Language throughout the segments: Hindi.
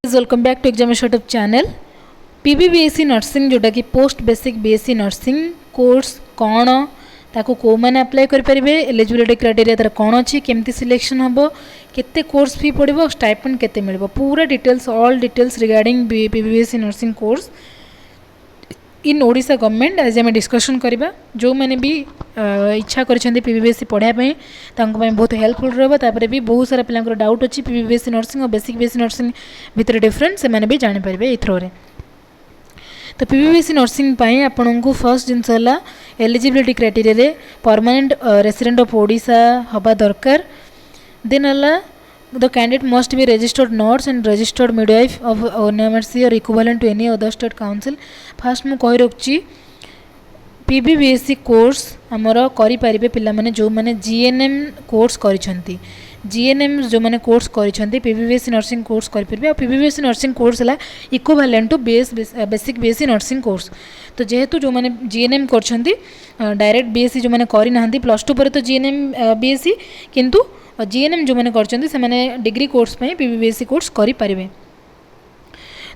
Welcome back to exam YouTube channel. PBBSc nursing जोटा कि post basic BSc nursing course कौन ताको को मैंने अप्लाई करेंगे, एलिजिबिलिटी क्राइटेरिया तार कौन अच्छी, केमती सिलेक्शन हम, केते कोर्स फी पड़ो, स्टाइपेंड केते मिलबो, पूरा details all details regarding PBBSc nursing course in Odisha government आज आम डिस्कसन करवा। जो मैंने भी इच्छा कर पीबीबीएससी पढ़ाई बहुत हेल्पफुल रहा। भी बहुत सारा पिला डाउट अच्छी पीबीबीएससी नर्सिंग और बेसिक बीएससी नर्सिंग भितर डिफरेंस से भी जानीपारे ये थ्रो। तो पीबीबीएससी नर्सिंग आपन को फर्स्ट जिनस है eligibility criteria permanent resident of Odisha हवा दरकार। देन है the candidate must be registered nurse and registered midwife of NMRC or equivalent to any other state council। Fast मु कहि रखुची पीबीबीएससी कोर्स आमर करि परिबे पिला माने जो माने जीएनएम कोर्स करिसंती, जीएनएम जो माने कोर्स करिसंती पीबीबीएससी नर्सिंग कोर्स करि परिबे। और पीबीबीएससी नर्सिंग कोर्स है equivalent to basic BSc nursing course. तो जेहेतु जो माने जीएनएम करछंती डायरेक्ट बीएससी जो माने करि नाहंती प्लस 2 पर तो जीएनएम बीएससी, किंतु जीएनएम जो मैंने कर डिग्री कोर्स पे पीबीबीएससी कोर्स करें।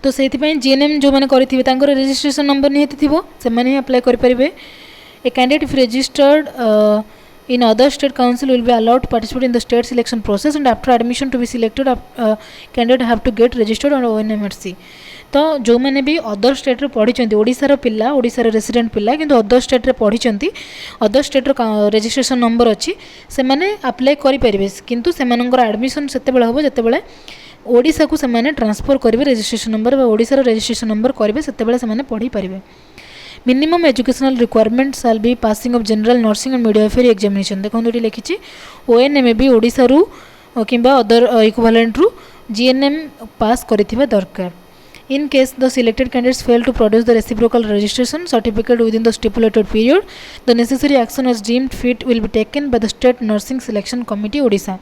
तो से जीएनएम जो मैंने करेंगे रजिस्ट्रेशन नंबर निहती थी से अप्लाई करेंगे। A candidate if registered in other state council will be allowed to participate in the state selection process and after admission to be selected candidate have to get registered on ONMRC। तो जो मैंने भी अदर स्टेट रे पढ़ी ओडिशार पिला ओडिशार रेसिडेंट पिला किंतु अदर स्टेट रे पढ़ी अदर स्टेट रो रजिस्ट्रेशन नंबर अच्छी से माने अप्लाई करि परिबे, किंतु से मानकर एडमिशन सेते बेले होबो जते बेले ओडिशा को से माने ट्रांसफर करिवे रजिस्ट्रेशन नंबर बा ओडिशार रजिस्ट्रेशन नंबर करिवे सेते बेले से माने पढ़ी परिबे। मिनिमम एजुकेशनल रिक्वायरमेंट साल be passing of general nursing and midwifery examination. देखो ये लिखी ओएनएम भी ओडिशा रु किंबा अदर इक्विवेलेंट रु जीएनएम पास करिथिबा दरकार। In case the selected candidates fail to produce the reciprocal registration certificate within the stipulated period, the necessary action as deemed fit will be taken by the State Nursing Selection Committee Odisha।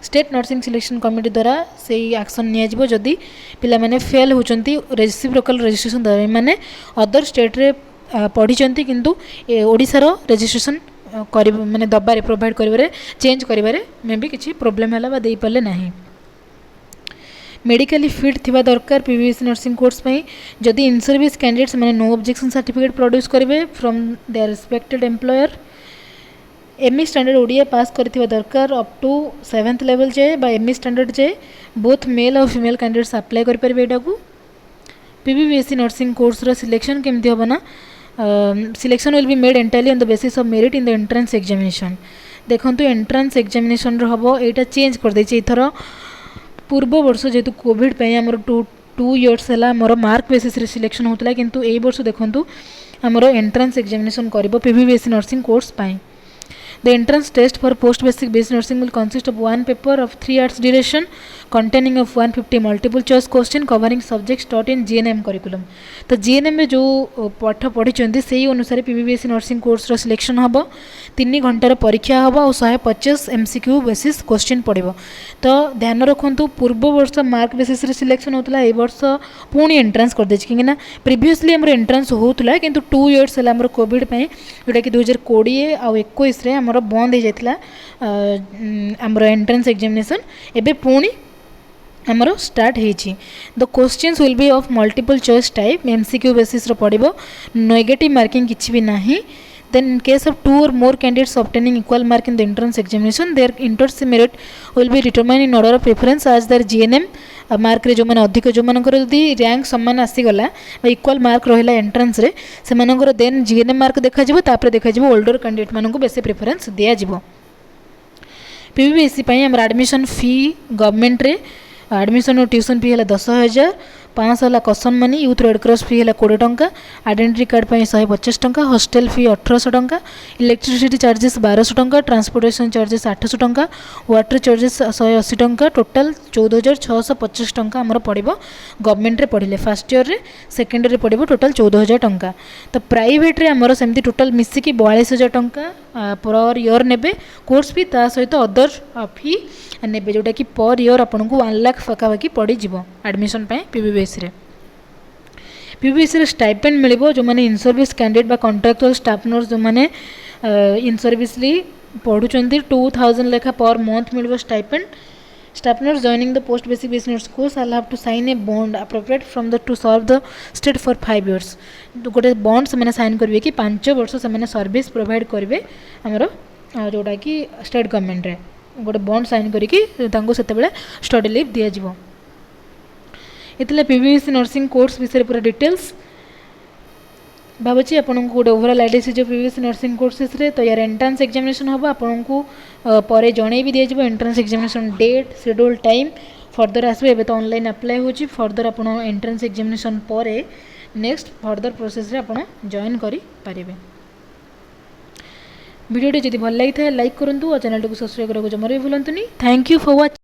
State nursing selection committee द्वारा से एक्शन नियाजिबो जदि पिला माने फेल होचंती रेसिप्रोकल रजिस्ट्रेशन द्वारा माने अदर स्टेट रे पढ़ी किंतु ओडिसा रो रजिस्ट्रेशन करि माने दबारे प्रोवाइड करिबारे चेंज करिबारे मे भी किछि प्रॉब्लम हला बा देई परले नाही। मेडिकली फिट थिबा दरकार पीबीबीएससी नर्सिंग कोर्स पे जदि इन सर्विस कैंडिडेट्स माने नो ऑब्जेक्शन सर्टिफिकेट प्रोड्यूस करिवे from their respected employer. ME standard Odia pass करथिबा दरकार अप टू 7th लेवल जाए बा एमई स्टैंडर्ड जाए बोथ मेल और फीमेल कैंडिडेट्स अप्लाई करि परबे। एटा को पीबीबीएससी नर्सिंग कोर्स रो सिलेक्शन केमति होबा ना selection will be made entirely on the basis of merit in the entrance examination. देखंतु एंट्रेंस एग्जामिनेशन रो हबो एटा चेंज कर दैछि इथरो पूर्व वर्ष जेहेतु कोविड पे आमर 2 इयर्स है आमर मार्क बेसिस रे सिलेक्शन होता किंतु ए वर्ष देखंतु आमर एंट्रेंस एग्जामिनेशन करिवो पीबीबीएससी नर्सिंग कोर्स पाई। The entrance test for post basic BSc nursing will consist of one paper of 3 hours duration containing of 150 multiple choice question covering subjects taught in GNM curriculum। तो GNM में जो पाठ पढ़ी से ही अनुसार पीबीबीएससी नर्सिंग कोर्स रो सिलेक्शन हम 3 घंटार परीक्षा हम और 150 MCQ बेसिस क्वेश्चन पड़ो। तो ध्यान रखु पूर्व वर्ष मार्क बेसिस रे सिलेक्शन होता है, ए वर्ष पुणी एंट्रांस कर देछि कहीं प्रीवियसली आम एंट्रांस होता किंतु 2 इयर्स है आम कोविड जोटा कि 2020 आउ 21 रे आमर बंद हो जाता आमर एंट्रेंस एग्जामिनेशन एबे पुणी आमर स्टार्ट होइछि। The questions will be of multiple choice type MCQ basis रो पड़िबो, नेगेटिव मार्किंग किछि भी नाही। Then in case of 2 or more candidates obtaining equal mark in the entrance examination, their inter-se merit will be determined in order of preference as their GNM mark रे जो माने अधिक जो मानकर यदि रैंक समान आसी गला बा इक्वल मार्क रहिला एंट्रेंस रे से मानकर देन जीएनएम मार्क देखा जिवो तापर देखा जिवो ओल्डर कैंडिडेट मानकु बेसी प्रेफरेंस दिया जिवो। पीबीबीएससी पई हमर एडमिशन फी गवर्नमेंट रे एडमिशन और ट्यूशन फी है 10,000, 500 है कसन मनी, यूथ रेड क्रॉस फी है 20 टंका, आइडेंटिटी कार्ड पर 150 टंका, हॉस्टेल फी 1800 टंका, इलेक्ट्रिसिटी चार्जेस 1200 टंका, ट्रांसपोर्टेशन चार्जेस 800 टंका, वाटर चार्जेस 180 टंका, टोटाल 14,625 टंका आमर पड़ो गवर्नमेंट रे पढ़ले। फर्स्ट ईयर रे सेकेंड ईयर रे पड़ो टोटाल 14,000 टंका। तो प्राइवेट रे आमर सेमती टोटाल मिसिकी 42,000 टंका पर ईयर नेबे कोर्स फी ता सहित अदर फी नेबे जोटा कि पर ईयर आपन को 1 लाख पाखापाखि पड़ी जीवो एडमिशन पे पीबीबीएससी रे। पीबीबीएससी रे स्टाइपेंड मिलिबो जो माने इन सर्विस कैंडिडेट बा कॉन्ट्रैक्चुअल स्टाफ नर्स जो माने इन सर्विसली पढ़ुचंती 2000 लेखा पर मंथ मिलिबो stipend. Staff nurse joining the post basic BSc nurse course will have to sign a bond appropriate from the to serve the state for 5 years. तो गोटे बॉन्ड से साइन करेंगे कि 5 वर्ष से सर्विस प्रोवाइड करेंगे आमर जोटा कि स्टेट गवर्नमेंट रे गोटे बॉन्ड साइन करिकी से स्टडी लीव दि जाव। इतने पीबीएससी नर्सिंग कोर्स विषय पूरा डिटेल्स भावुँ आपको गोटे ओवरऑल आइडिया से जो पीबीएससी नर्सिंग कोर्सेस रे तो यार एंट्रेंस एग्जामिनेशन हम आपको पर जन भी दिज्व entrance examination date schedule time further आसो ए तो ऑनलाइन अप्लाई होची फर्दर आप एंट्रेंस एग्जामिनेशन पर नेक्स्ट फर्दर प्रोसेस रे आप जॉइन करि पारिबे। वीडियो जदि भल लगी था लाइक करूँ और चैनल को सब्सक्राइब करने को जमा भी भूलुनी। Thank you for watching.